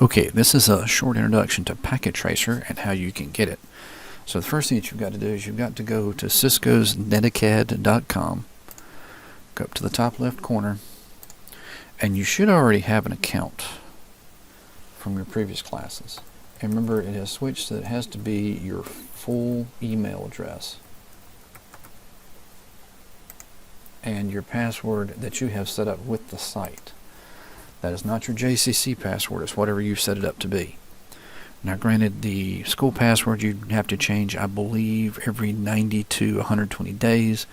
Okay, this is a short introduction to Packet Tracer and how you can get it. So the first thing that you've got to do is you've got to go to Cisco's Netacad.com, go up to the top left corner, and you should already have an account from your previous classes. And remember, it has switched so that it has to be your full email address and your password that you have set up with the site. That is not your JCC password, it's whatever you set it up to be. Now granted, the school password you have to change, I believe, every 90 to 120 days.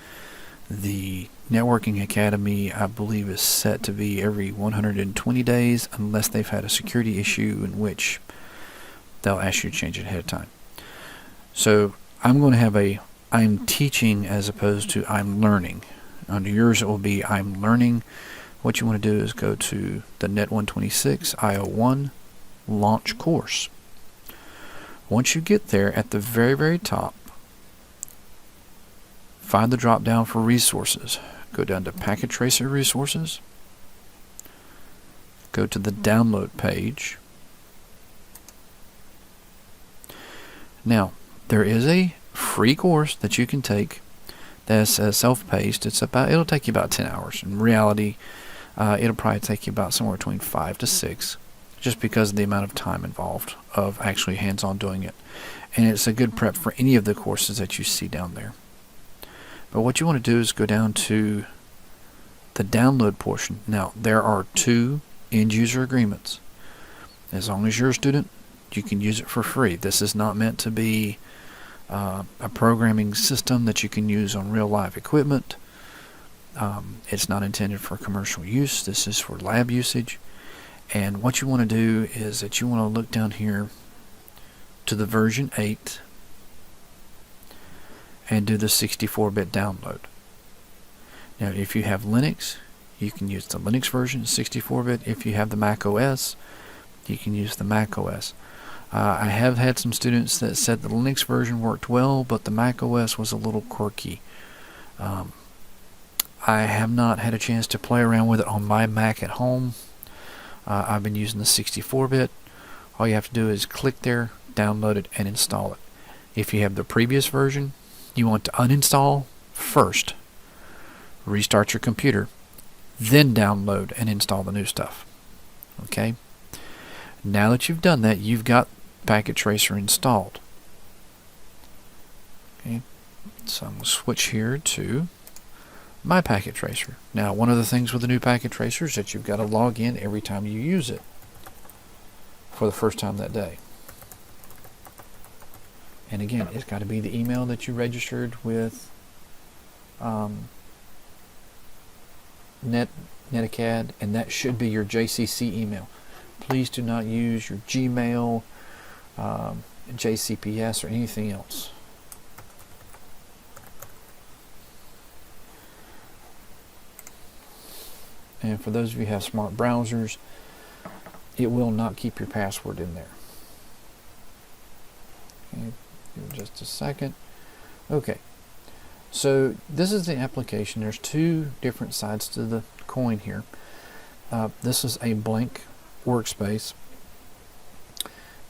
The Networking Academy, I believe, is set to be every 120 days unless they've had a security issue in which they'll ask you to change it ahead of time. So I'm going to have a I'm teaching as opposed to I'm learning. Under yours it will be I'm learning. What you want to do is go to the Net 126 IO1 launch course. Once you get there, at the very, very top, find the drop down for resources. Go down to Packet Tracer Resources. Go to the download page. Now, there is a free course that you can take that's self-paced. It'll take you about 10 hours. In reality, it'll probably take you about somewhere between 5 to 6, just because of the amount of time involved of actually hands-on doing it. And it's a good prep for any of the courses that you see down there. But what you want to do is go down to the download portion. Now, there are 2 end-user agreements. As long as you're a student, you can use it for free. This is not meant to be a programming system that you can use on real live equipment. It's not intended for commercial use. This is for lab usage. And what you want to do is that you want to look down here to the version 8 and do the 64-bit download. Now, if you have Linux, you can use the Linux version, 64-bit. If you have the Mac OS, you can use the Mac OS. I have had some students that said the Linux version worked well, but the Mac OS was a little quirky. I have not had a chance to play around with it on my Mac at home. I've been using the 64-bit. All you have to do is click there, download it, and install it. If you have the previous version, you want to uninstall first, restart your computer, then download and install the new stuff. Okay? Now that you've done that, you've got Packet Tracer installed. Okay? So I'm going to switch here to My Packet Tracer. Now, one of the things with the new Packet Tracer is that you've got to log in every time you use it for the first time that day. And again, it's got to be the email that you registered with Netacad, and that should be your JCC email. Please do not use your Gmail, JCPS, or anything else. And for those of you who have smart browsers, it will not keep your password in there. Okay, give it just a second. Okay, so this is the application. There's 2 different sides to the coin here. This is a blank workspace.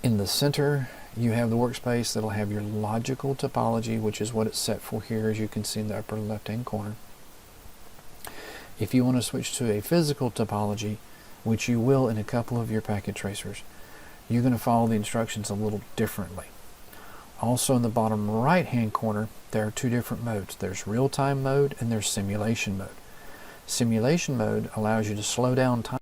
In the center, you have the workspace that'll have your logical topology, which is what it's set for here, as you can see in the upper left-hand corner. If you want to switch to a physical topology, which you will in a couple of your packet tracers, you're going to follow the instructions a little differently. Also in the bottom right-hand corner, there are 2 different modes. There's real-time mode and there's simulation mode. Simulation mode allows you to slow down time